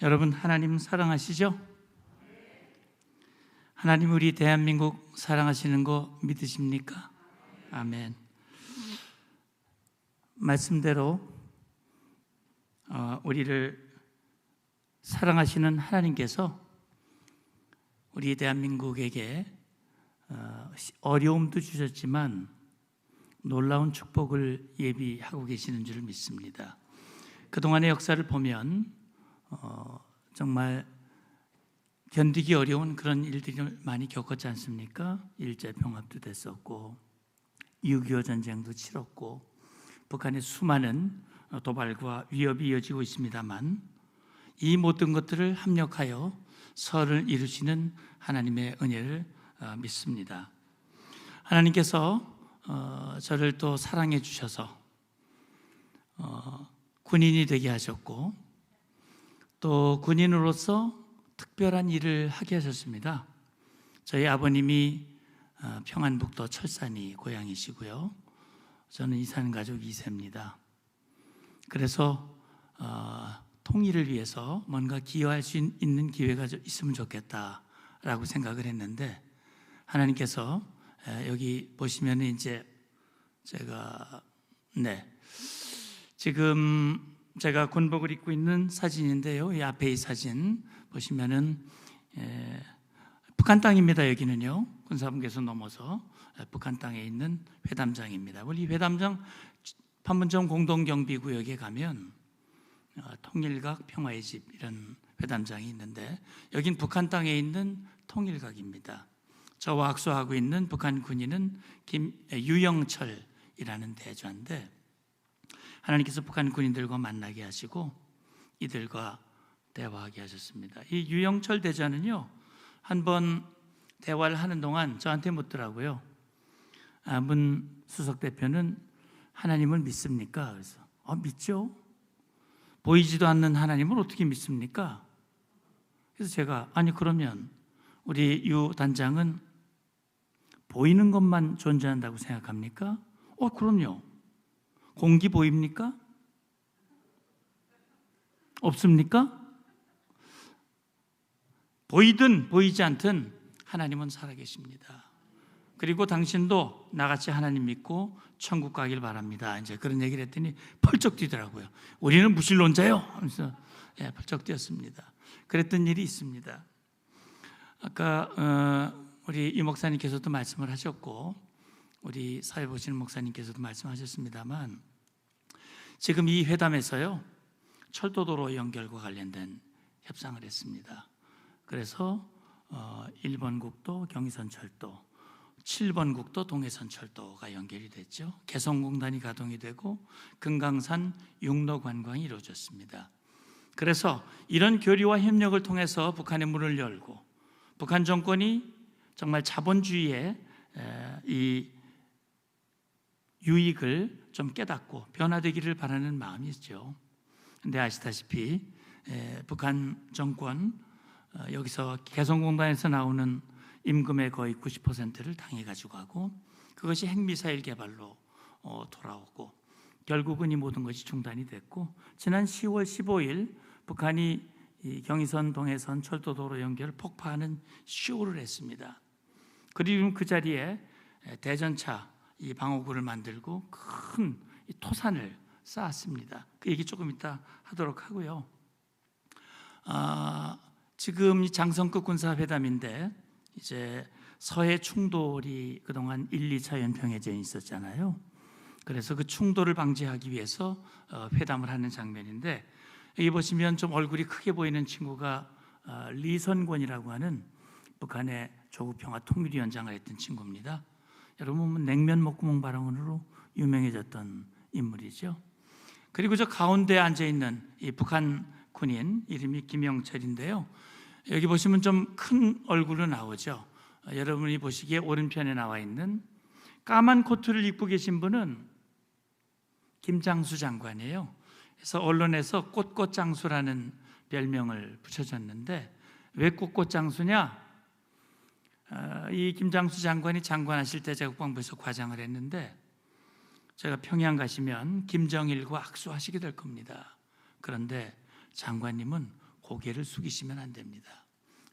여러분, 하나님 사랑하시죠? 하나님 우리 대한민국 사랑하시는 거 믿으십니까? 아멘. 말씀대로 우리를 사랑하시는 하나님께서 우리 대한민국에게 어려움도 주셨지만 놀라운 축복을 예비하고 계시는 줄 믿습니다. 그동안의 역사를 보면 정말 견디기 어려운 그런 일들을 많이 겪었지 않습니까? 일제병합도 됐었고 6.25 전쟁도 치렀고 북한의 수많은 도발과 위협이 이어지고 있습니다만 이 모든 것들을 합력하여 설을 이루시는 하나님의 은혜를 믿습니다. 하나님께서 저를 또 사랑해 주셔서 군인이 되게 하셨고 또 군인으로서 특별한 일을 하게 하셨습니다. 저희 아버님이 평안북도 철산이 고향이시고요. 저는 이산 가족 2세입니다. 그래서 통일을 위해서 뭔가 기여할 수 있는 기회가 있으면 좋겠다라고 생각을 했는데 하나님께서 여기 보시면 이제 지금 제가 군복을 입고 있는 사진인데요. 이 앞에 이 사진 보시면은 북한 땅입니다. 여기는요. 군사분계선 넘어서 북한 땅에 있는 회담장입니다. 우리 회담장 판문점 공동경비구역에 가면 통일각 평화의 집 이런 회담장이 있는데 여긴 북한 땅에 있는 통일각입니다. 저와 악수하고 있는 북한 군인은 유영철이라는 대좌인데 하나님께서 북한 군인들과 만나게 하시고 이들과 대화하게 하셨습니다. 이 유영철 대좌는요, 한번 대화를 하는 동안 저한테 묻더라고요. 문 수석 대표는 하나님을 믿습니까? 그래서 믿죠. 보이지도 않는 하나님을 어떻게 믿습니까? 그래서 제가 그러면 우리 유 단장은 보이는 것만 존재한다고 생각합니까? 그럼요. 공기 보입니까? 없습니까? 보이든 보이지 않든 하나님은 살아계십니다. 그리고 당신도 나같이 하나님 믿고 천국 가길 바랍니다. 이제 그런 얘기를 했더니 펄쩍 뛰더라고요. 우리는 무신론자요 하면서 펄쩍 뛰었습니다. 그랬던 일이 있습니다. 아까 우리 이 목사님께서도 말씀을 하셨고 우리 사회 보시는 목사님께서도 말씀하셨습니다만 지금 이 회담에서요 철도도로 연결과 관련된 협상을 했습니다. 그래서 1번 국도 경의선철도, 7번 국도 동해선철도가 연결이 됐죠. 개성공단이 가동이 되고 금강산 육로관광이 이루어졌습니다. 그래서 이런 교류와 협력을 통해서 북한의 문을 열고 북한 정권이 정말 자본주의의 이 유익을 좀 깨닫고 변화되기를 바라는 마음이 있죠. 근데 아시다시피 북한 정권 여기서 개성공단에서 나오는 임금의 거의 90%를 당해가지고 가고 그것이 핵미사일 개발로 돌아오고 결국은 이 모든 것이 중단이 됐고 지난 10월 15일 북한이 이 경의선 동해선 철도도로 연결을 폭파하는 쇼를 했습니다. 그리고 그 자리에 대전차 이 방어구를 만들고 큰 토산을 쌓았습니다. 그 얘기 조금 이따 하도록 하고요. 지금 이 장성급 군사회담인데 이제 서해 충돌이 그동안 1, 2차 연평해전에 있었잖아요. 그래서 그 충돌을 방지하기 위해서 회담을 하는 장면인데 여기 보시면 좀 얼굴이 크게 보이는 친구가 리선권이라고 하는 북한의 조국평화 통일위원장을 했던 친구입니다. 여러분 냉면 목구멍 발언으로 유명해졌던 인물이죠. 그리고 저 가운데 앉아있는 이 북한 군인 이름이 김영철인데요. 여기 보시면 좀 큰 얼굴로 나오죠. 여러분이 보시기에 오른편에 나와 있는 까만 코트를 입고 계신 분은 김장수 장관이에요. 그래서 언론에서 꽃꽃장수라는 별명을 붙여줬는데 왜 꽃꽃장수냐? 이 김장수 장관이 장관하실 때 제가 국방부에서 과장을 했는데 제가 평양 가시면 김정일과 악수하시게 될 겁니다. 그런데 장관님은 고개를 숙이시면 안 됩니다.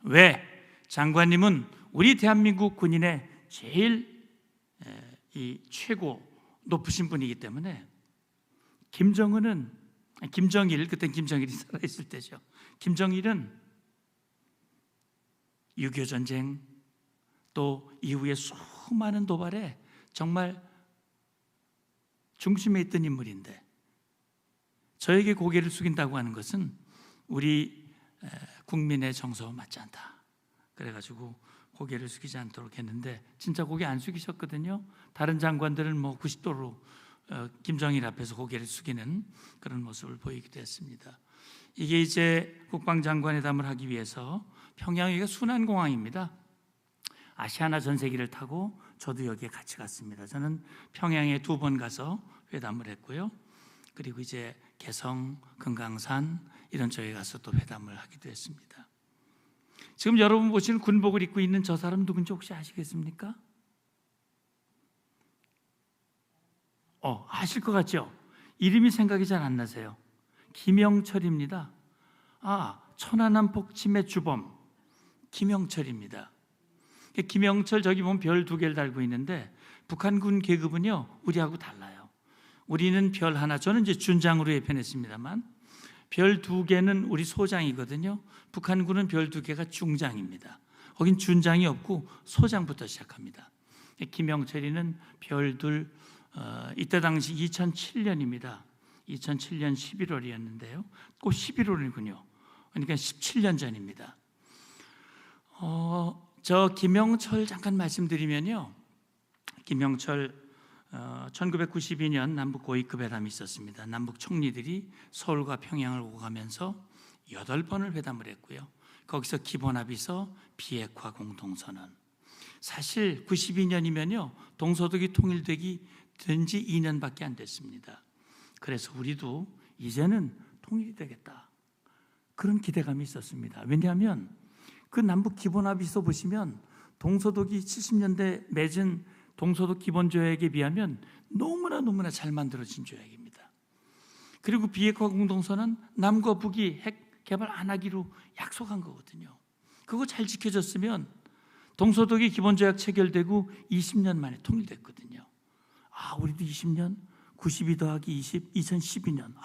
왜? 장관님은 우리 대한민국 군인의 제일 이 최고 높으신 분이기 때문에 김정일, 그때 김정일이 살아있을 때죠. 김정일은 6.25 전쟁 또 이후에 수많은 도발에 정말 중심에 있던 인물인데 저에게 고개를 숙인다고 하는 것은 우리 국민의 정서와 맞지 않다. 그래가지고 고개를 숙이지 않도록 했는데 진짜 고개 안 숙이셨거든요. 다른 장관들은 뭐 90도로 김정일 앞에서 고개를 숙이는 그런 모습을 보이기도 했습니다. 이게 이제 국방장관회담을 하기 위해서 평양이 순환공항입니다. 아시아나 전세기를 타고 저도 여기에 같이 갔습니다. 저는 평양에 2번 가서 회담을 했고요. 그리고 이제 개성, 금강산 이런 쪽에 가서 또 회담을 하기도 했습니다. 지금 여러분 보시는 군복을 입고 있는 저 사람 누군지 혹시 아시겠습니까? 아실 것 같죠? 이름이 생각이 잘 안 나세요. 김영철입니다. 천안함 폭침의 주범 김영철입니다. 김영철 저기 보면 별 2개를 달고 있는데 북한군 계급은요 우리하고 달라요. 우리는 별 하나, 저는 이제 준장으로 예편했습니다만 별 2개는 우리 소장이거든요. 북한군은 별 2개가 중장입니다. 거긴 준장이 없고 소장부터 시작합니다. 김영철이는 별 2, 이때 당시 2007년입니다. 2007년 11월이었는데요. 꼭 11월이군요. 그러니까 17년 전입니다. 저 김영철 잠깐 말씀드리면요. 김영철 1992년 남북 고위급 회담이 있었습니다. 남북 총리들이 서울과 평양을 오고 가면서 8번을 회담을 했고요. 거기서 기본합의서, 비핵화 공동선언. 사실 92년이면요 동서독이 통일되기 된 지 2년밖에 안 됐습니다. 그래서 우리도 이제는 통일이 되겠다 그런 기대감이 있었습니다. 왜냐하면 그 남북 기본합의서 보시면 동서독이 70년대 맺은 동서독 기본조약에 비하면 너무나 잘 만들어진 조약입니다. 그리고 비핵화 공동선언은 남과 북이 핵 개발 안 하기로 약속한 거거든요. 그거 잘 지켜졌으면 동서독이 기본조약 체결되고 20년 만에 통일됐거든요. 우리도 20년 92 더하기 20 2012년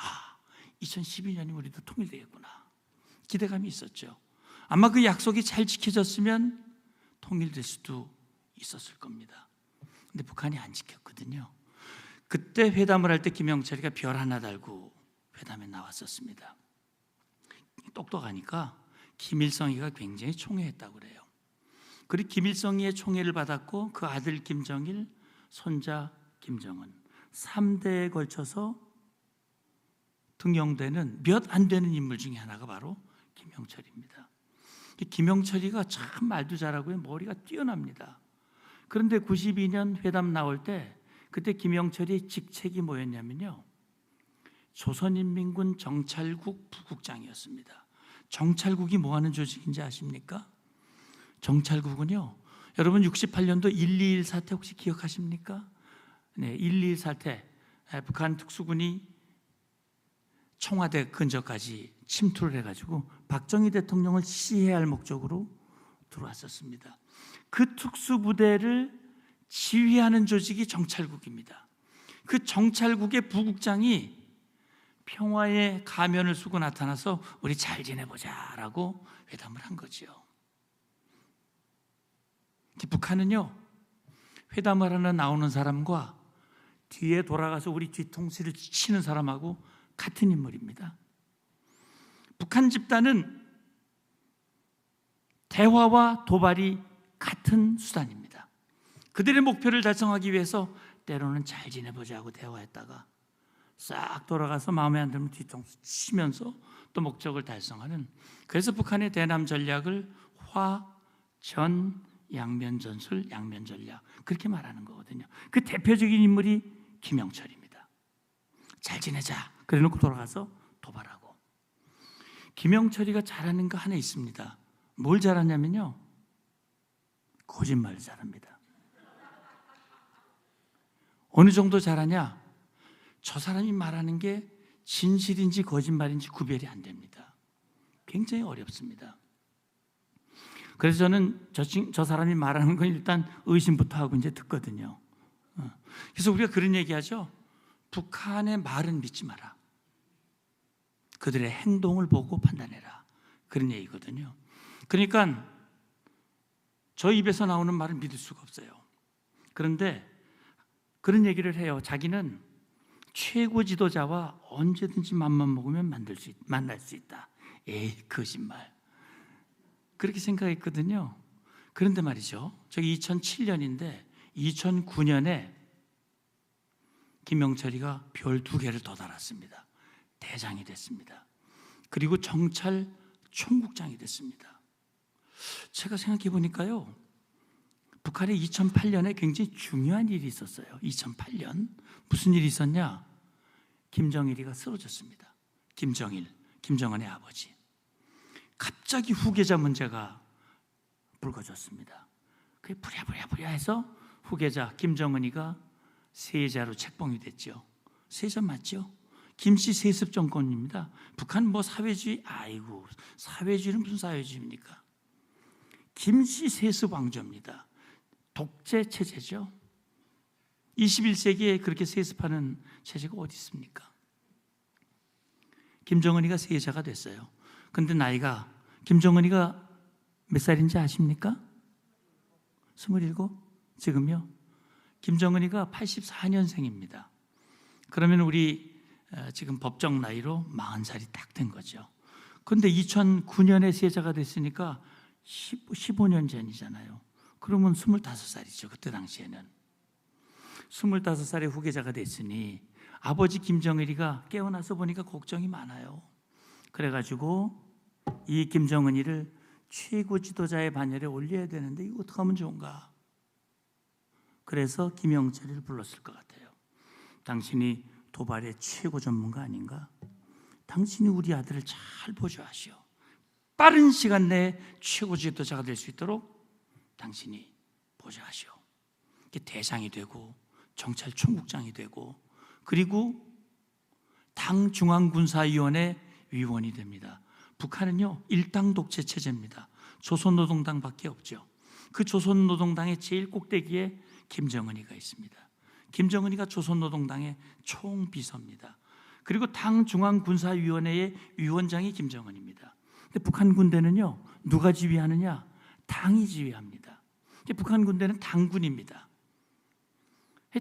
2012년이 우리도 통일되겠구나 기대감이 있었죠. 아마 그 약속이 잘 지켜졌으면 통일될 수도 있었을 겁니다. 근데 북한이 안 지켰거든요. 그때 회담을 할 때 김영철이가 별 하나 달고 회담에 나왔었습니다. 똑똑하니까 김일성이가 굉장히 총애했다고 그래요. 그리고 김일성이의 총애를 받았고 그 아들 김정일, 손자 김정은 3대에 걸쳐서 등용되는 몇 안 되는 인물 중에 하나가 바로 김영철입니다. 김영철이가 참 말도 잘하고요. 머리가 뛰어납니다. 그런데 92년 회담 나올 때 그때 김영철이 직책이 뭐였냐면요. 조선인민군 정찰국 부국장이었습니다. 정찰국이 뭐 하는 조직인지 아십니까? 정찰국은요. 여러분 68년도 1.21 사태 혹시 기억하십니까? 네, 1.21 사태 북한 특수군이 청와대 근처까지 침투를 해가지고 박정희 대통령을 시해할 목적으로 들어왔었습니다. 그 특수부대를 지휘하는 조직이 정찰국입니다. 그 정찰국의 부국장이 평화의 가면을 쓰고 나타나서 우리 잘 지내보자라고 회담을 한 거죠. 북한은요 회담을 하러 나오는 사람과 뒤에 돌아가서 우리 뒤통수를 치는 사람하고 같은 인물입니다. 북한 집단은 대화와 도발이 같은 수단입니다. 그들의 목표를 달성하기 위해서 때로는 잘 지내보자고 대화했다가 싹 돌아가서 마음에 안 들면 뒤통수 치면서 또 목적을 달성하는, 그래서 북한의 대남 전략을 화전 양면 전술, 양면 전략 그렇게 말하는 거거든요. 그 대표적인 인물이 김영철입니다. 잘 지내자 그래놓고 돌아가서 도발하고. 김영철이가 잘하는 거 하나 있습니다. 뭘 잘하냐면요 거짓말을 잘합니다. 어느 정도 잘하냐, 저 사람이 말하는 게 진실인지 거짓말인지 구별이 안 됩니다. 굉장히 어렵습니다. 그래서 저는 저 사람이 말하는 건 일단 의심부터 하고 이제 듣거든요. 그래서 우리가 그런 얘기하죠. 북한의 말은 믿지 마라. 그들의 행동을 보고 판단해라. 그런 얘기거든요. 그러니까 저 입에서 나오는 말은 믿을 수가 없어요. 그런데 그런 얘기를 해요. 자기는 최고 지도자와 언제든지 맘만 먹으면 만날 수 있다. 에이, 거짓말. 그렇게 생각했거든요. 그런데 말이죠. 저기 2007년인데 2009년에 김영철이가 별 2개를 더 달았습니다. 대장이 됐습니다. 그리고 정찰 총국장이 됐습니다. 제가 생각해 보니까요, 북한에 2008년에 굉장히 중요한 일이 있었어요. 2008년 무슨 일이 있었냐? 김정일이가 쓰러졌습니다. 김정은의 아버지. 갑자기 후계자 문제가 불거졌습니다. 그게 부랴부랴 해서 후계자 김정은이가 세자로 책봉이 됐죠. 세자 맞죠? 김씨 세습 정권입니다. 북한 뭐 사회주의? 아이고, 사회주의는 무슨 사회주의입니까? 김씨 세습 왕조입니다. 독재 체제죠. 21세기에 그렇게 세습하는 체제가 어디 있습니까? 김정은이가 세자가 됐어요. 근데 나이가, 김정은이가 몇 살인지 아십니까? 27? 지금요? 김정은이가 84년생입니다. 그러면 우리 지금 법정 나이로 40살이 딱 된 거죠. 그런데 2009년에 세자가 됐으니까 15년 전이잖아요. 그러면 25살이죠. 그때 당시에는. 25살의 후계자가 됐으니 아버지 김정일이가 깨어나서 보니까 걱정이 많아요. 그래가지고 이 김정은이를 최고 지도자의 반열에 올려야 되는데 이거 어떻게 하면 좋은가? 그래서 김영철이를 불렀을 것 같아요. 당신이 도발의 최고 전문가 아닌가? 당신이 우리 아들을 잘 보조하시오. 빠른 시간 내에 최고 지도자가 될 수 있도록 당신이 보조하시오. 대장이 되고 정찰 총국장이 되고 그리고 당 중앙군사위원회 위원이 됩니다. 북한은요, 일당 독재 체제입니다. 조선노동당밖에 없죠. 그 조선노동당의 제일 꼭대기에 김정은이가 있습니다. 김정은이가 조선노동당의 총비서입니다. 그리고 당 중앙군사위원회의 위원장이 김정은입니다. 근데 북한 군대는요, 누가 지휘하느냐? 당이 지휘합니다. 북한 군대는 당군입니다.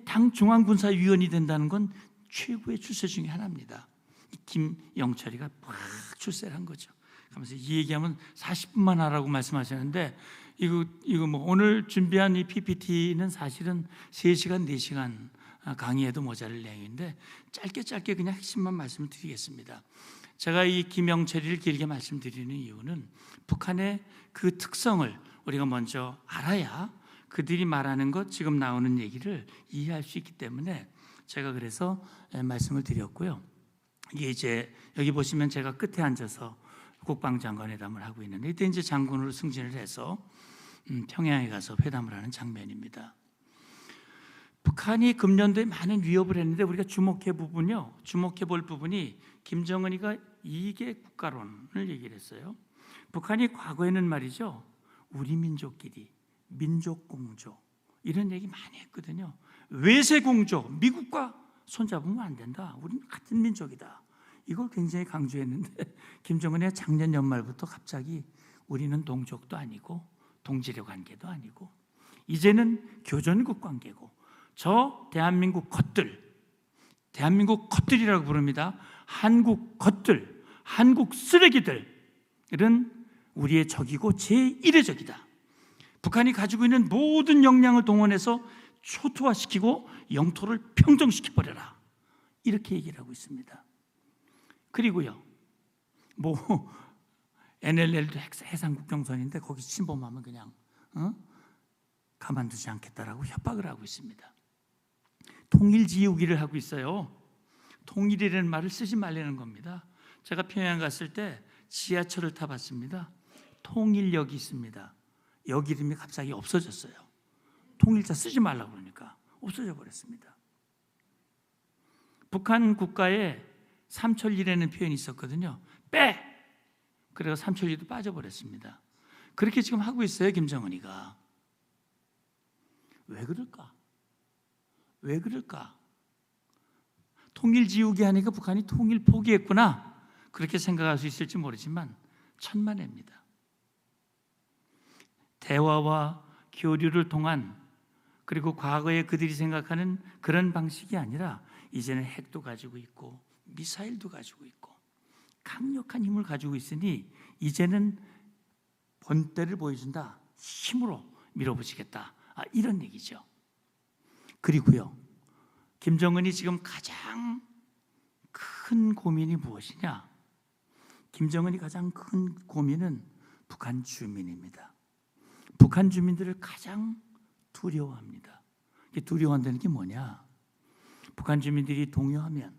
당 중앙군사위원이 된다는 건 최고의 출세 중에 하나입니다. 김영철이가 막 출세를 한 거죠. 그러면서 이 얘기하면 40분만 하라고 말씀하셨는데 이거 뭐 오늘 준비한 이 PPT는 사실은 3시간, 4시간 강의에도 모자랄 내용인데 짧게 그냥 핵심만 말씀을 드리겠습니다. 제가 이 김영철이를 길게 말씀드리는 이유는 북한의 그 특성을 우리가 먼저 알아야 그들이 말하는 것, 지금 나오는 얘기를 이해할 수 있기 때문에 제가 그래서 말씀을 드렸고요. 이게 이제 여기 보시면 제가 끝에 앉아서 국방장관회담을 하고 있는데 이때 이제 장군으로 승진을 해서 평양에 가서 회담을 하는 장면입니다. 북한이 금년도에 많은 위협을 했는데 우리가 주목해 볼 부분이 김정은이가 2개 국가론을 얘기를 했어요. 북한이 과거에는 말이죠, 우리 민족끼리 민족공조 이런 얘기 많이 했거든요. 외세공조, 미국과 손잡으면 안 된다. 우리는 같은 민족이다. 이걸 굉장히 강조했는데 김정은이 작년 연말부터 갑자기 우리는 동족도 아니고 동지력 관계도 아니고 이제는 교전국 관계고 저 대한민국 겉들이라고 부릅니다. 한국 겉들, 한국 쓰레기들은 우리의 적이고 제1의 적이다. 북한이 가지고 있는 모든 역량을 동원해서 초토화시키고 영토를 평정시켜버려라. 이렇게 얘기를 하고 있습니다. 그리고요, 뭐 NLL도 해상국경선인데 거기 침범하면 그냥 가만두지 않겠다라고 협박을 하고 있습니다. 통일지우기를 하고 있어요. 통일이라는 말을 쓰지 말라는 겁니다. 제가 평양 갔을 때 지하철을 타봤습니다. 통일역이 있습니다. 역 이름이 갑자기 없어졌어요. 통일자 쓰지 말라고 그러니까 없어져 버렸습니다. 북한 국가에 삼천리라는 표현이 있었거든요. 빼! 그래서 삼천리도 빠져버렸습니다. 그렇게 지금 하고 있어요, 김정은이가. 왜 그럴까? 왜 그럴까? 통일 지우기 하니까 북한이 통일 포기했구나, 그렇게 생각할 수 있을지 모르지만 천만에입니다. 대화와 교류를 통한, 그리고 과거에 그들이 생각하는 그런 방식이 아니라 이제는 핵도 가지고 있고 미사일도 가지고 있고 강력한 힘을 가지고 있으니 이제는 본때를 보여준다, 힘으로 밀어붙이겠다, 이런 얘기죠. 그리고요, 김정은이 지금 가장 큰 고민이 무엇이냐? 김정은이 가장 큰 고민은 북한 주민입니다. 북한 주민들을 가장 두려워합니다. 두려워한다는 게 뭐냐? 북한 주민들이 동요하면,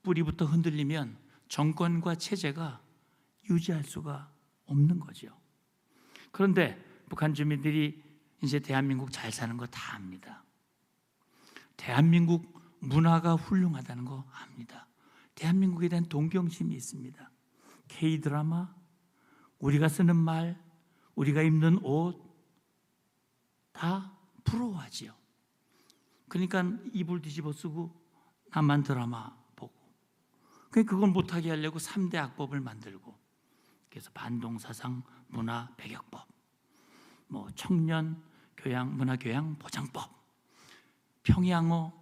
뿌리부터 흔들리면 정권과 체제가 유지할 수가 없는 거죠. 그런데 북한 주민들이 이제 대한민국 잘 사는 거 다 압니다. 대한민국 문화가 훌륭하다는 거 압니다. 대한민국에 대한 동경심이 있습니다. K-드라마, 우리가 쓰는 말, 우리가 입는 옷 다 부러워하지요. 그러니까 이불 뒤집어 쓰고 남한 드라마 보고, 그걸 못하게 하려고 3대 악법을 만들고, 그래서 반동사상 문화 배격법, 청년 교양 문화 교양 보장법, 평양어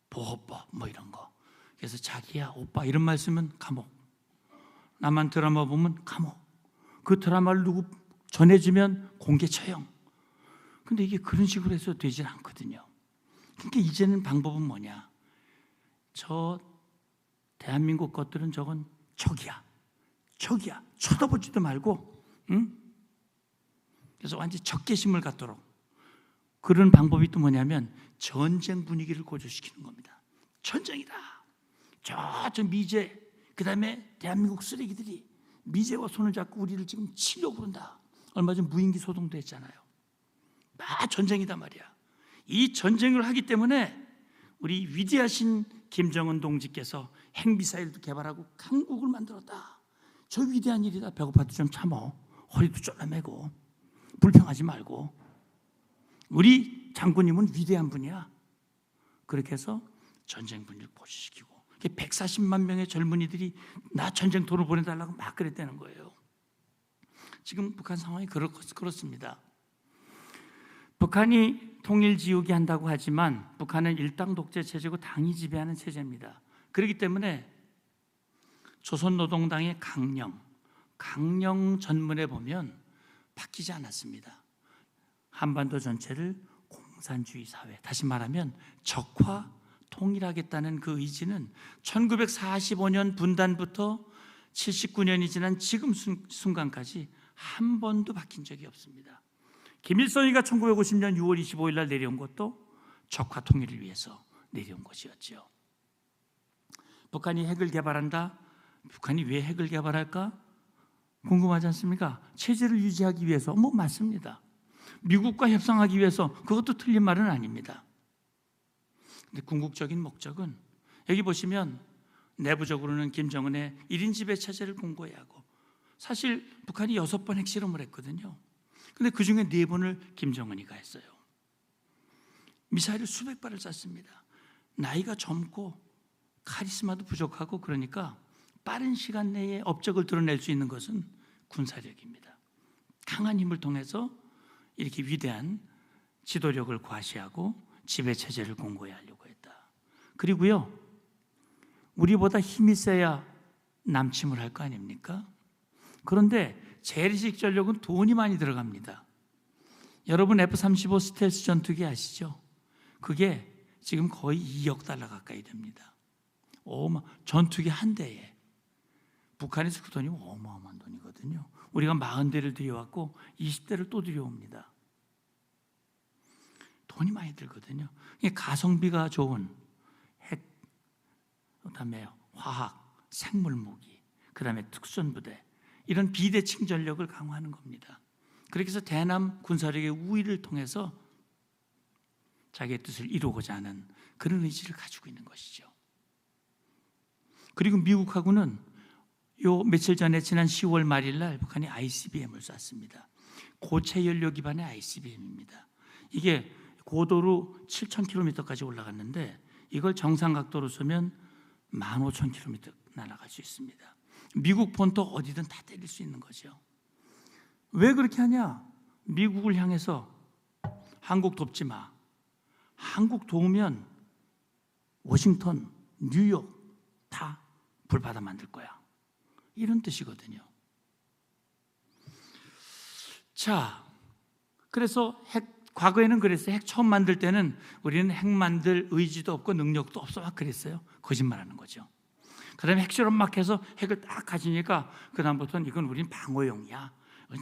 보호법, 이런 거. 그래서 자기야 오빠 이런 말 쓰면 감옥, 남한 드라마 보면 감옥, 그 드라마를 누구 전해주면 공개 처형. 근데 이게 그런 식으로 해서 되질 않거든요. 그러니까 이제는 방법은 뭐냐? 저 대한민국 것들은 저건 적이야, 쳐다보지도 말고, 그래서 완전히 적개심을 갖도록. 그런 방법이 또 뭐냐면 전쟁 분위기를 고조시키는 겁니다. 전쟁이다. 저 미제, 그 다음에 대한민국 쓰레기들이 미제와 손을 잡고 우리를 지금 치려고 그런다. 얼마 전 무인기 소동도 했잖아요. 전쟁이다 말이야. 이 전쟁을 하기 때문에 우리 위대하신 김정은 동지께서 핵미사일도 개발하고 강국을 만들었다. 저 위대한 일이다. 배고파도 좀 참어. 허리도 쪼라매고 불평하지 말고. 우리 장군님은 위대한 분이야. 그렇게 해서 전쟁 분위기를 고조시키고, 140만 명의 젊은이들이 나 전쟁터로 보내달라고 막 그랬다는 거예요. 지금 북한 상황이 그렇습니다. 북한이 통일 지우기 한다고 하지만 북한은 일당 독재 체제고 당이 지배하는 체제입니다. 그렇기 때문에 조선노동당의 강령 전문에 보면 바뀌지 않았습니다. 한반도 전체를 공산주의 사회, 다시 말하면 적화 통일하겠다는 그 의지는 1945년 분단부터 79년이 지난 지금 순간까지 한 번도 바뀐 적이 없습니다. 김일성이가 1950년 6월 25일 날 내려온 것도 적화 통일을 위해서 내려온 것이었죠. 북한이 핵을 개발한다. 북한이 왜 핵을 개발할까? 궁금하지 않습니까? 체제를 유지하기 위해서. 맞습니다. 미국과 협상하기 위해서. 그것도 틀린 말은 아닙니다. 근데 궁극적인 목적은, 여기 보시면 내부적으로는 김정은의 1인 지배 체제를 공고히 하고, 사실 북한이 6번 핵실험을 했거든요. 근데 그 중에 4번을 김정은이가 했어요. 미사일을 수백 발을 쐈습니다. 나이가 젊고 카리스마도 부족하고, 그러니까 빠른 시간 내에 업적을 드러낼 수 있는 것은 군사력입니다. 강한 힘을 통해서 이렇게 위대한 지도력을 과시하고 지배체제를 공고히 하려고 했다. 그리고요, 우리보다 힘이 세야 남침을 할 거 아닙니까? 그런데 재래식 전력은 돈이 많이 들어갑니다. 여러분 F-35 스텔스 전투기 아시죠? 그게 지금 거의 2억 달러 가까이 됩니다. 전투기 한 대에. 북한에서 그 돈이 어마어마한 돈이거든요. 우리가 40대를 들여왔고 20대를 또 들여옵니다. 돈이 많이 들거든요. 가성비가 좋은 핵, 그다음에 화학, 생물 무기, 그다음에 특수전부대, 이런 비대칭 전력을 강화하는 겁니다. 그렇게 해서 대남 군사력의 우위를 통해서 자기의 뜻을 이루고자 하는 그런 의지를 가지고 있는 것이죠. 그리고 미국하고는 요 며칠 전에 지난 10월 말일 날 북한이 ICBM을 쐈습니다. 고체 연료 기반의 ICBM입니다. 이게 고도로 7,000km까지 올라갔는데 이걸 정상 각도로 쏘면 15,000km 날아갈 수 있습니다. 미국 본토 어디든 다 때릴 수 있는 거죠. 왜 그렇게 하냐? 미국을 향해서 한국 돕지 마. 한국 도우면 워싱턴, 뉴욕 다 불바다 만들 거야. 이런 뜻이거든요. 자, 그래서 과거에는 그랬어요. 핵 처음 만들 때는 우리는 핵 만들 의지도 없고 능력도 없어 막 그랬어요. 거짓말하는 거죠. 그다음에 핵실험 막 해서 핵을 딱 가지니까 그다음부터는 이건 우린 방어용이야.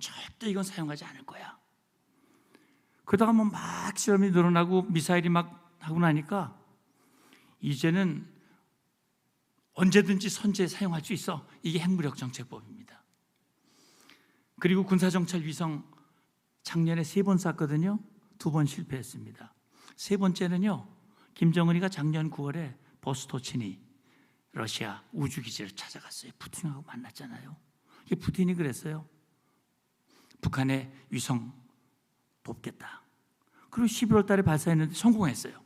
절대 이건 사용하지 않을 거야. 그러다가 뭐 막 실험이 늘어나고 미사일이 막 하고 나니까 이제는 언제든지 선제에 사용할 수 있어. 이게 핵무력 정책법입니다. 그리고 군사정찰 위성 작년에 3번 쐈거든요. 2번 실패했습니다. 세 번째는요, 김정은이가 작년 9월에 보스토치니 러시아 우주기지를 찾아갔어요. 푸틴하고 만났잖아요. 푸틴이 그랬어요. 북한의 위성 돕겠다. 그리고 11월 달에 발사했는데 성공했어요.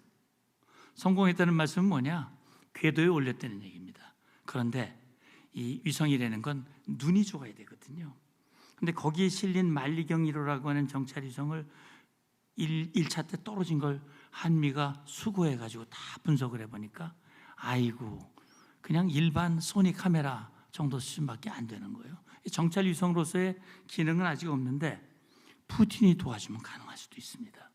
성공했다는 말씀은 뭐냐? 궤도에 올렸다는 얘기입니다. 그런데 이 위성이라는 건 눈이 좋아야 되거든요. 근데 거기에 실린 만리경 1호라고 하는 정찰 위성을 1차 때 떨어진 걸 한미가 수거해가지고 다 분석을 해보니까 아이고 그냥 일반 소니 카메라 정도 수준밖에 안 되는 거예요. 정찰 위성으로서의 기능은 아직 없는데 푸틴이 도와주면 가능할 수도 있습니다.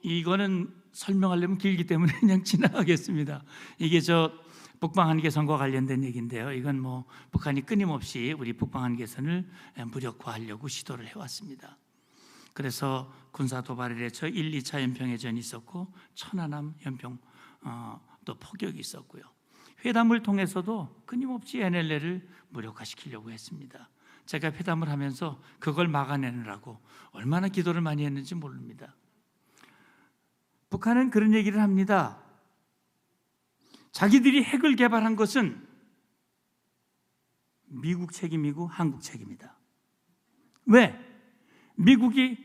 이거는 설명하려면 길기 때문에 그냥 지나가겠습니다. 이게 북방한계선과 관련된 얘기인데요. 이건 북한이 끊임없이 우리 북방한계선을 무력화하려고 시도를 해왔습니다. 그래서 군사 도발을 해서 1, 2차 연평해전이 있었고 천안함 연평 또 포격이 있었고요. 회담을 통해서도 끊임없이 NLL을 무력화시키려고 했습니다. 제가 회담을 하면서 그걸 막아내느라고 얼마나 기도를 많이 했는지 모릅니다. 북한은 그런 얘기를 합니다. 자기들이 핵을 개발한 것은 미국 책임이고 한국 책임이다. 왜? 미국이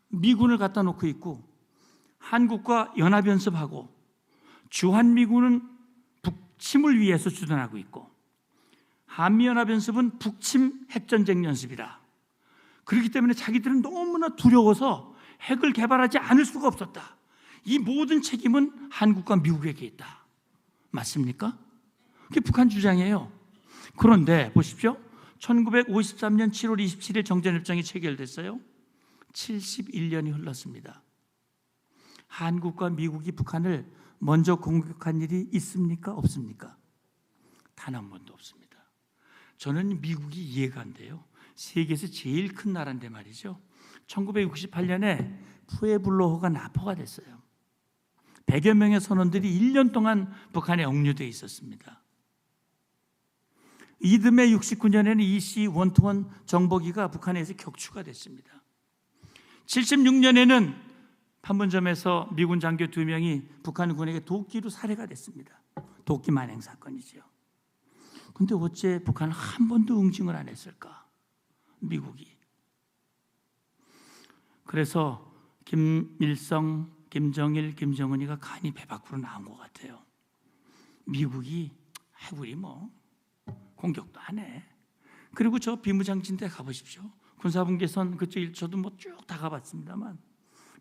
미군을 갖다 놓고 있고 한국과 연합연습하고 주한미군은 북침을 위해서 주둔하고 있고 한미연합연습은 북침 핵전쟁 연습이다. 그렇기 때문에 자기들은 너무나 두려워서 핵을 개발하지 않을 수가 없었다. 이 모든 책임은 한국과 미국에게 있다. 맞습니까? 그게 북한 주장이에요. 그런데 보십시오. 1953년 7월 27일 정전협정이 체결됐어요. 71년이 흘렀습니다. 한국과 미국이 북한을 먼저 공격한 일이 있습니까? 없습니까? 단 한 번도 없습니다. 저는 미국이 이해가 안 돼요. 세계에서 제일 큰 나라인데 말이죠. 1968년에 푸에블로호가 납포가 됐어요. 100여 명의 선원들이 1년 동안 북한에 억류되어 있었습니다. 이듬해 69년에는 EC-121 정보기가 북한에서 격추가 됐습니다. 76년에는 판문점에서 미군 장교 2명이 북한군에게 도끼로 살해가 됐습니다. 도끼 만행 사건이죠. 그런데 어째 북한은 한 번도 응징을 안 했을까? 미국이. 그래서 김일성, 김정일, 김정은이가 간이 배 밖으로 나온 것 같아요. 미국이 우리 공격도 안 해. 그리고 저 비무장지대 가보십시오. 군사분계선 그쪽 저도 쭉 다 가봤습니다만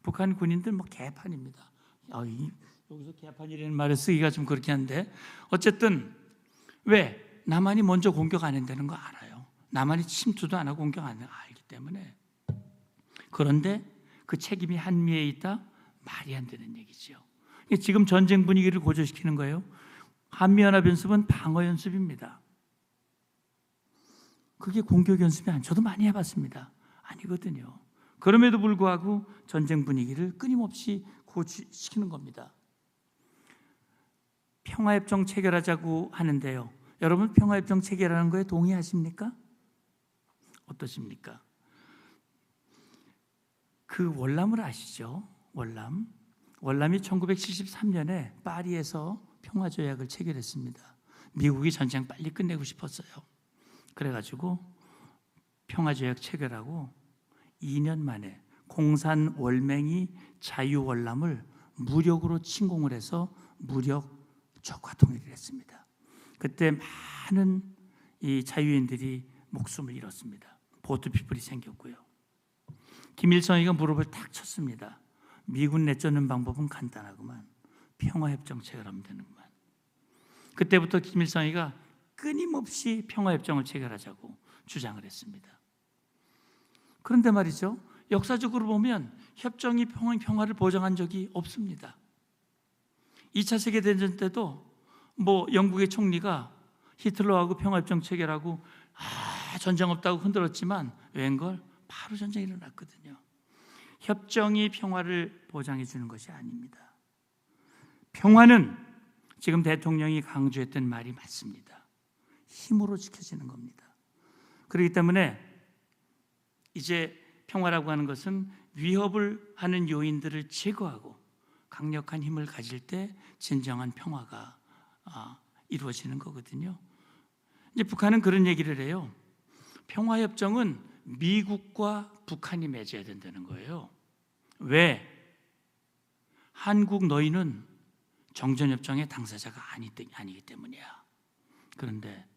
북한 군인들 개판입니다. 여기서 개판이라는 말을 쓰기가 좀 그렇긴 한데 어쨌든 왜? 남한이 먼저 공격 안 한다는 거 알아요. 남한이 침투도 안 하고 공격 안 하는 거 알기 때문에. 그런데 그 책임이 한미에 있다? 말이 안 되는 얘기죠. 지금 전쟁 분위기를 고조시키는 거예요. 한미연합연습은 방어연습입니다. 그게 공격연습이 아니에요. 저도 많이 해봤습니다. 아니거든요. 그럼에도 불구하고 전쟁 분위기를 끊임없이 고조시키는 겁니다. 평화협정 체결하자고 하는데요. 여러분 평화협정 체결하는 거에 동의하십니까? 어떠십니까? 그 월남을 아시죠? 월남이 1973년에 파리에서 평화조약을 체결했습니다. 미국이 전쟁 빨리 끝내고 싶었어요. 그래가지고 평화조약 체결하고 2년 만에 공산 월맹이 자유월남을 무력으로 침공을 해서 무력 적화 통일을 했습니다. 그때 많은 이 자유인들이 목숨을 잃었습니다. 보트피플이 생겼고요. 김일성이가 무릎을 탁 쳤습니다. 미군 내쫓는 방법은 간단하구만. 평화협정 체결하면 되는구만. 그때부터 김일성이가 끊임없이 평화협정을 체결하자고 주장을 했습니다. 그런데 말이죠, 역사적으로 보면 협정이 평화를 보장한 적이 없습니다. 2차 세계대전 때도 영국의 총리가 히틀러하고 평화협정 체결하고 전쟁 없다고 흔들었지만 웬걸 바로 전쟁이 일어났거든요. 협정이 평화를 보장해 주는 것이 아닙니다. 평화는 지금 대통령이 강조했던 말이 맞습니다. 힘으로 지켜지는 겁니다. 그렇기 때문에 이제 평화라고 하는 것은 위협을 하는 요인들을 제거하고 강력한 힘을 가질 때 진정한 평화가 이루어지는 거거든요. 이제 북한은 그런 얘기를 해요. 평화협정은 미국과 북한이 맺어야 된다는 거예요. 왜? 한국 너희는 정전협정의 당사자가 아니기 때문이야. 그런데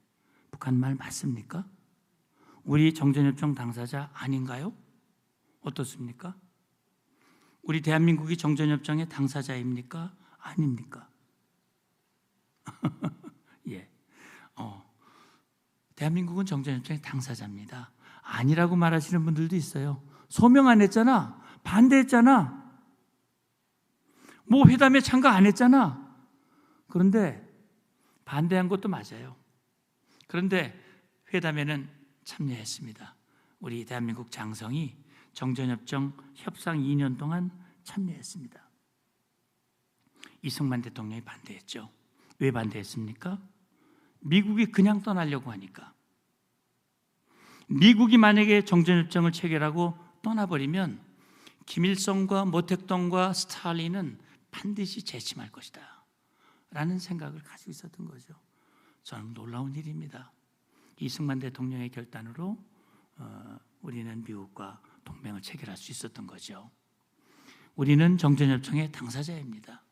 북한 말 맞습니까? 우리 정전협정 당사자 아닌가요? 어떻습니까? 우리 대한민국이 정전협정의 당사자입니까? 아닙니까? 예. 대한민국은 정전협정의 당사자입니다. 아니라고 말하시는 분들도 있어요. 소명 안 했잖아. 반대했잖아. 회담에 참가 안 했잖아. 그런데 반대한 것도 맞아요. 그런데 회담에는 참여했습니다. 우리 대한민국 장성이 정전협정 협상 2년 동안 참여했습니다. 이승만 대통령이 반대했죠. 왜 반대했습니까? 미국이 그냥 떠나려고 하니까. 미국이 만약에 정전협정을 체결하고 떠나버리면 김일성과 모택동과 스탈린은 반드시 재침할 것이다 라는 생각을 가지고 있었던 거죠. 저는 놀라운 일입니다. 이승만 대통령의 결단으로 우리는 미국과 동맹을 체결할 수 있었던 거죠. 우리는 정전협정의 당사자입니다.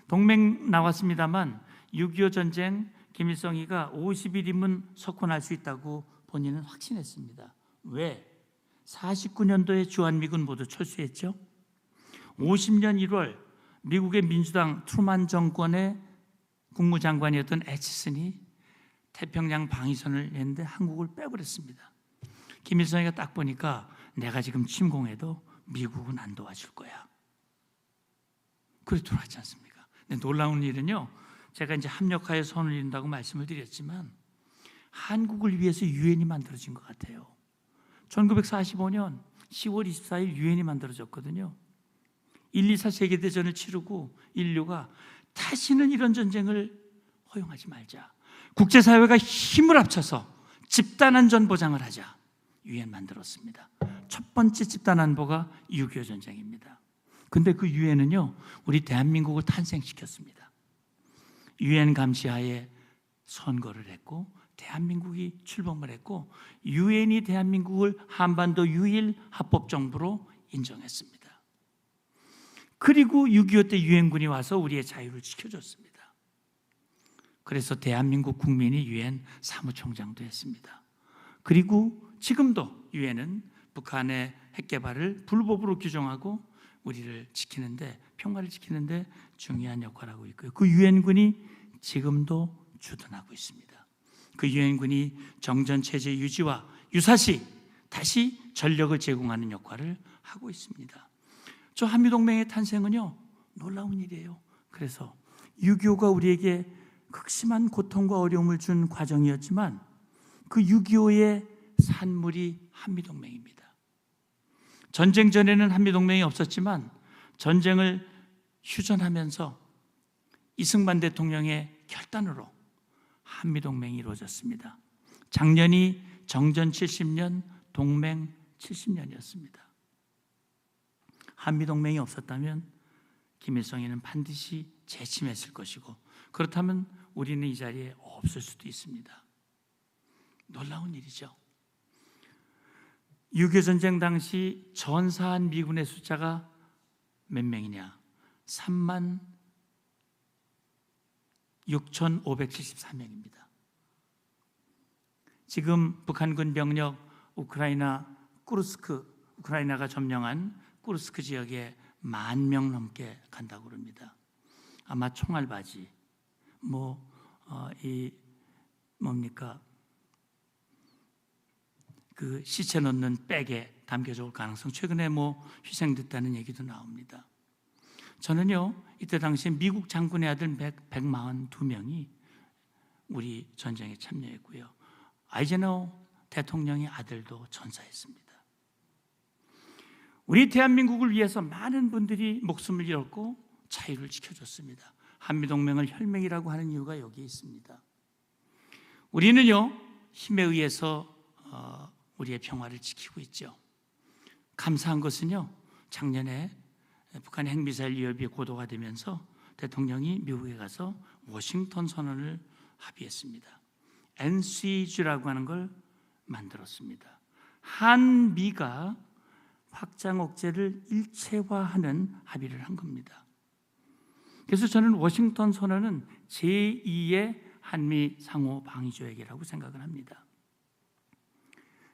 동맹 나왔습니다만 6.25 전쟁 김일성이가 50일이면 석권할 수 있다고 본인은 확신했습니다. 왜? 49년도에 주한미군 모두 철수했죠. 50년 1월 미국의 민주당 트루만 정권의 국무장관이었던 애치슨이 태평양 방위선을 냈는데 한국을 빼버렸습니다. 김일성이가 딱 보니까 내가 지금 침공해도 미국은 안 도와줄 거야. 그래 돌아왔지 않습니까? 근데 놀라운 일은요, 제가 이제 합력하여 선을 이룬다고 말씀을 드렸지만 한국을 위해서 유엔이 만들어진 것 같아요. 1945년 10월 24일 유엔이 만들어졌거든요. 1, 2차 세계대전을 치르고 인류가 다시는 이런 전쟁을 허용하지 말자. 국제사회가 힘을 합쳐서 집단안전 보장을 하자. 유엔 만들었습니다. 첫 번째 집단안보가 6.25 전쟁입니다. 근데 그 유엔은요, 우리 대한민국을 탄생시켰습니다. 유엔 감시하에 선거를 했고 대한민국이 출범을 했고 유엔이 대한민국을 한반도 유일 합법정부로 인정했습니다. 그리고 6.25 때 유엔군이 와서 우리의 자유를 지켜줬습니다. 그래서 대한민국 국민이 유엔 사무총장도 했습니다. 그리고 지금도 유엔은 북한의 핵개발을 불법으로 규정하고 우리를 지키는데, 평화를 지키는데 중요한 역할을 하고 있고요. 그 유엔군이 지금도 주둔하고 있습니다. 그 유엔군이 정전체제 유지와 유사시 다시 전력을 제공하는 역할을 하고 있습니다. 저 한미동맹의 탄생은요, 놀라운 일이에요. 그래서 6.25가 우리에게 극심한 고통과 어려움을 준 과정이었지만 그 6.25의 산물이 한미동맹입니다. 전쟁 전에는 한미동맹이 없었지만 전쟁을 휴전하면서 이승만 대통령의 결단으로 한미동맹이 이루어졌습니다. 작년이 정전 70년, 동맹 70년이었습니다. 한미동맹이 없었다면 김일성이는 반드시 재침했을 것이고, 그렇다면 우리는 이 자리에 없을 수도 있습니다. 놀라운 일이죠. 6.25 전쟁 당시 전사한 미군의 숫자가 몇 명이냐? 36,574명입니다. 지금 북한군 병력 우크라이나가 점령한 쿠르스크 지역에 10,000명 넘게 간다고 그럽니다. 아마 총알바지, 그 시체 넣는 백에 담겨져 올 가능성, 최근에 희생됐다는 얘기도 나옵니다. 저는요, 이때 당시에 미국 장군의 아들 142명이 우리 전쟁에 참여했고요. 아이젠하워 대통령의 아들도 전사했습니다. 우리 대한민국을 위해서 많은 분들이 목숨을 잃었고 자유를 지켜줬습니다. 한미동맹을 혈맹이라고 하는 이유가 여기에 있습니다. 우리는요, 힘에 의해서 우리의 평화를 지키고 있죠. 감사한 것은요, 작년에 북한 핵미사일 위협이 고도가 되면서 대통령이 미국에 가서 워싱턴 선언을 합의했습니다. NCG라고 하는 걸 만들었습니다. 한미가 확장 억제를 일체화하는 합의를 한 겁니다. 그래서 저는 워싱턴 선언은 제2의 한미 상호 방위 조약이라고 생각을 합니다.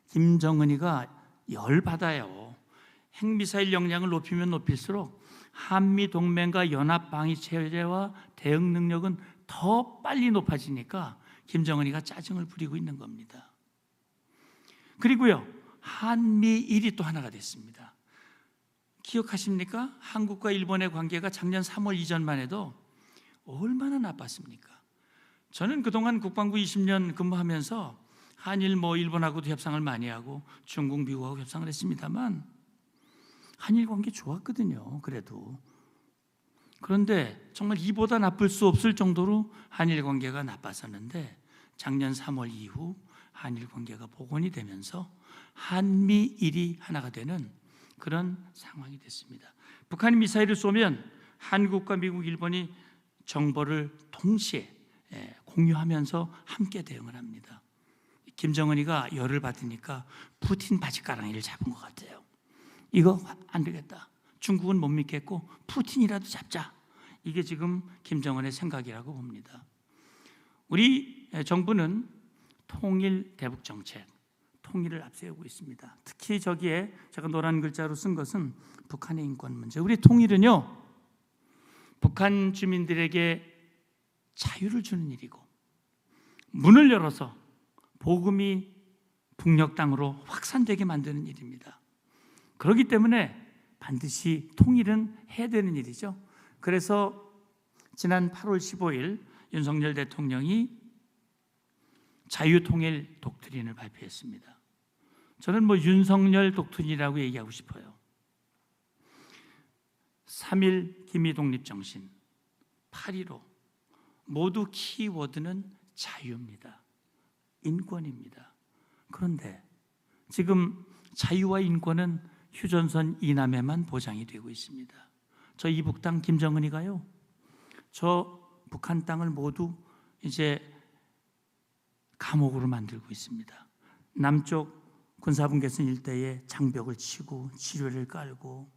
김정은이가 열받아요. 핵미사일 역량을 높이면 높일수록 한미 동맹과 연합 방위 체제와 대응 능력은 더 빨리 높아지니까 김정은이가 짜증을 부리고 있는 겁니다. 그리고요, 한미일이 또 하나가 됐습니다. 기억하십니까? 한국과 일본의 관계가 작년 3월 이전만 해도 얼마나 나빴습니까? 저는 그동안 국방부 20년 근무하면서 한일 일본하고도 협상을 많이 하고 중국, 미국하고 협상을 했습니다만 한일 관계 좋았거든요. 그런데 정말 이보다 나쁠 수 없을 정도로 한일 관계가 나빴었는데 작년 3월 이후 한일 관계가 복원이 되면서 한미일이 하나가 되는 그런 상황이 됐습니다. 북한이 미사일을 쏘면 한국과 미국, 일본이 정보를 동시에 공유하면서 함께 대응을 합니다. 김정은이가 열을 받으니까 푸틴 바지가랑이를 잡은 것 같아요. 이거 안 되겠다. 중국은 못 믿겠고 푸틴이라도 잡자. 이게 지금 김정은의 생각이라고 봅니다. 우리 정부는 통일 대북 정책, 통일을 앞세우고 있습니다. 특히 저기에 제가 노란 글자로 쓴 것은 북한의 인권 문제. 우리 통일은요, 북한 주민들에게 자유를 주는 일이고 문을 열어서 복음이 북녘 땅으로 확산되게 만드는 일입니다. 그렇기 때문에 반드시 통일은 해야 되는 일이죠. 그래서 지난 8월 15일 윤석열 대통령이 자유통일 독트린을 발표했습니다. 저는 윤석열 독트린이라고 얘기하고 싶어요. 3.1 기미독립정신, 8.15 모두 키워드는 자유입니다. 인권입니다. 그런데 지금 자유와 인권은 휴전선 이남에만 보장이 되고 있습니다. 저 이북 땅 김정은이가요, 저 북한 땅을 모두 이제 감옥으로 만들고 있습니다. 남쪽 군사분계선 일대에 장벽을 치고 지뢰를 깔고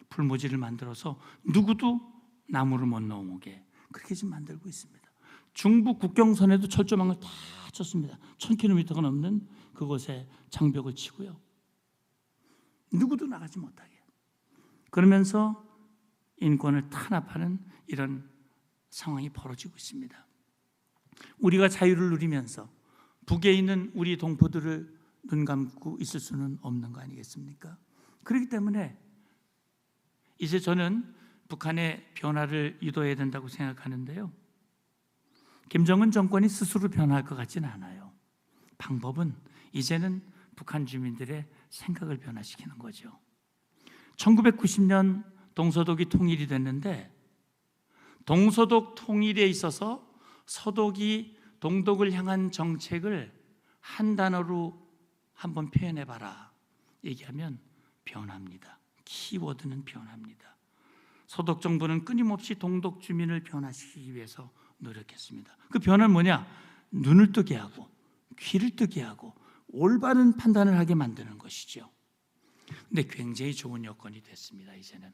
불모지를 만들어서 누구도 나무를 못 넘어오게 그렇게 지금 만들고 있습니다. 중북 국경선에도 철조망을 다 쳤습니다. 1000km가 넘는 그곳에 장벽을 치고요. 누구도 나가지 못하게. 그러면서 인권을 탄압하는 이런 상황이 벌어지고 있습니다. 우리가 자유를 누리면서 북에 있는 우리 동포들을 눈 감고 있을 수는 없는 거 아니겠습니까? 그렇기 때문에 이제 저는 북한의 변화를 유도해야 된다고 생각하는데요. 김정은 정권이 스스로 변화할 것 같지는 않아요. 방법은 이제는 북한 주민들의 생각을 변화시키는 거죠. 1990년 동서독이 통일이 됐는데 동서독 통일에 있어서 서독이 동독을 향한 정책을 한 단어로 한번 표현해봐라 얘기하면 변합니다. 키워드는 변합니다. 서독 정부는 끊임없이 동독 주민을 변화시키기 위해서 노력했습니다. 그 변화는 뭐냐? 눈을 뜨게 하고 귀를 뜨게 하고 올바른 판단을 하게 만드는 것이죠. 근데 굉장히 좋은 여건이 됐습니다. 이제는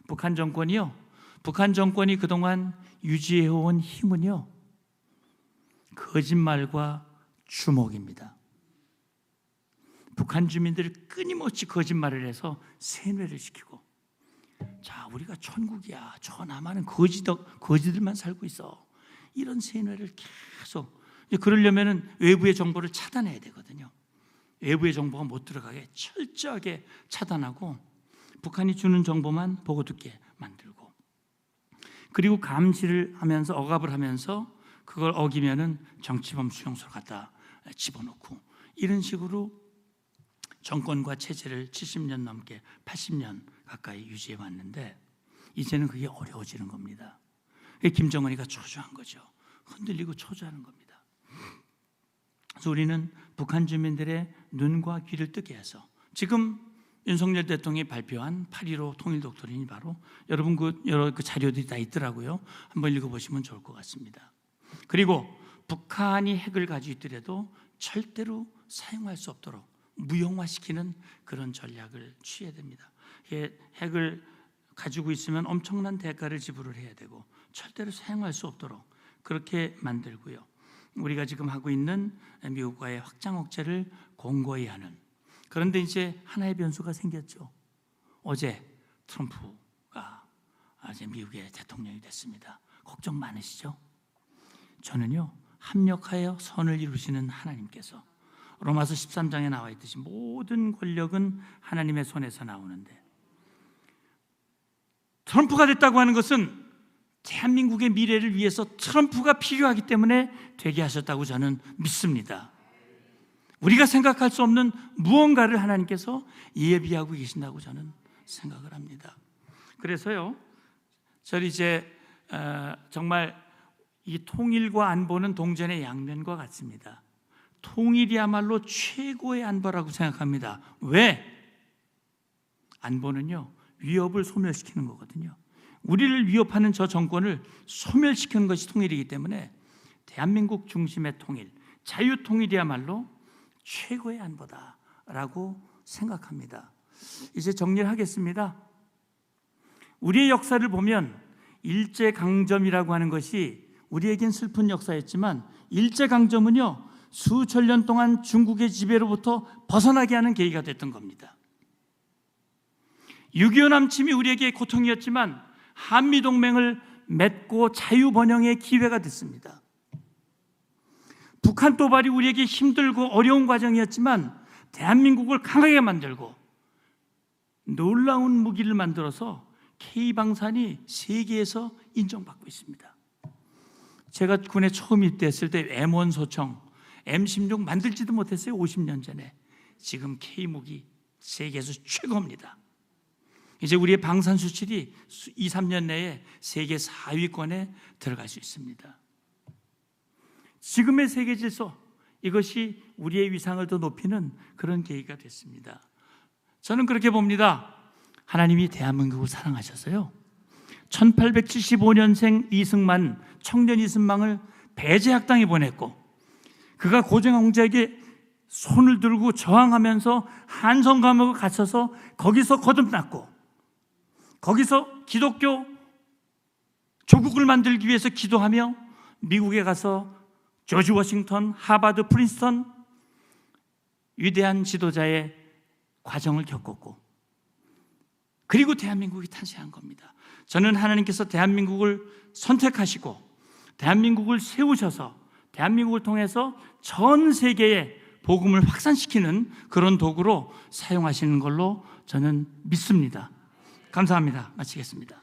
북한 정권이 그동안 유지해온 힘은요, 거짓말과 주목입니다. 북한 주민들을 끊임없이 거짓말을 해서 세뇌를 시키고, 자, 우리가 천국이야, 저 남한은 거지들만 살고 있어, 이런 세뇌를 계속. 그러려면은 외부의 정보를 차단해야 되거든요. 외부의 정보가 못 들어가게 철저하게 차단하고 북한이 주는 정보만 보고 듣게 만들고, 그리고 감시를 하면서 억압을 하면서 그걸 어기면은 정치범 수용소로 갖다 집어넣고, 이런 식으로 정권과 체제를 70년 넘게 80년 가까이 유지해 왔는데 이제는 그게 어려워지는 겁니다. 김정은이가 초조한 거죠. 흔들리고 초조하는 겁니다. 그래서 우리는 북한 주민들의 눈과 귀를 뜨게 해서, 지금 윤석열 대통령이 발표한 8.15 통일 독트린이 바로, 여러분 여러 자료들이 다 있더라고요. 한번 읽어보시면 좋을 것 같습니다. 그리고 북한이 핵을 가지고 있더라도 절대로 사용할 수 없도록 무용화시키는 그런 전략을 취해야 됩니다. 핵을 가지고 있으면 엄청난 대가를 지불을 해야 되고 절대로 사용할 수 없도록 그렇게 만들고요. 우리가 지금 하고 있는 미국과의 확장 억제를 공고히 하는. 그런데 이제 하나의 변수가 생겼죠. 어제 트럼프가 이제 미국의 대통령이 됐습니다. 걱정 많으시죠? 저는요, 합력하여 선을 이루시는 하나님께서, 로마서 13장에 나와 있듯이 모든 권력은 하나님의 손에서 나오는데, 트럼프가 됐다고 하는 것은 대한민국의 미래를 위해서 트럼프가 필요하기 때문에 되게 하셨다고 저는 믿습니다. 우리가 생각할 수 없는 무언가를 하나님께서 예비하고 계신다고 저는 생각을 합니다. 그래서요, 저는 이제 정말 이 통일과 안보는 동전의 양면과 같습니다. 통일이야말로 최고의 안보라고 생각합니다. 왜? 안보는요, 위협을 소멸시키는 거거든요. 우리를 위협하는 저 정권을 소멸시키는 것이 통일이기 때문에 대한민국 중심의 통일, 자유통일이야말로 최고의 안보다라고 생각합니다. 이제 정리를 하겠습니다. 우리의 역사를 보면 일제강점이라고 하는 것이 우리에겐 슬픈 역사였지만, 일제강점은요, 수천 년 동안 중국의 지배로부터 벗어나게 하는 계기가 됐던 겁니다. 6.25 남침이 우리에게 고통이었지만 한미동맹을 맺고 자유번영의 기회가 됐습니다. 북한 도발이 우리에게 힘들고 어려운 과정이었지만 대한민국을 강하게 만들고 놀라운 무기를 만들어서 K방산이 세계에서 인정받고 있습니다. 제가 군에 처음 입대했을 때 M1 소총, M16 만들지도 못했어요. 50년 전에. 지금 K무기 세계에서 최고입니다. 이제 우리의 방산 수출이 2, 3년 내에 세계 4위권에 들어갈 수 있습니다. 지금의 세계 질서, 이것이 우리의 위상을 더 높이는 그런 계기가 됐습니다. 저는 그렇게 봅니다. 하나님이 대한민국을 사랑하셔서요, 1875년생 이승만, 청년 이승만을 배제학당에 보냈고, 그가 고종황제에게 손을 들고 저항하면서 한성 감옥에 갇혀서 거기서 거듭났고, 거기서 기독교 조국을 만들기 위해서 기도하며 미국에 가서 조지 워싱턴, 하버드, 프린스턴 위대한 지도자의 과정을 겪었고, 그리고 대한민국이 탄생한 겁니다. 저는 하나님께서 대한민국을 선택하시고 대한민국을 세우셔서 대한민국을 통해서 전 세계에 복음을 확산시키는 그런 도구로 사용하시는 걸로 저는 믿습니다. 감사합니다. 마치겠습니다.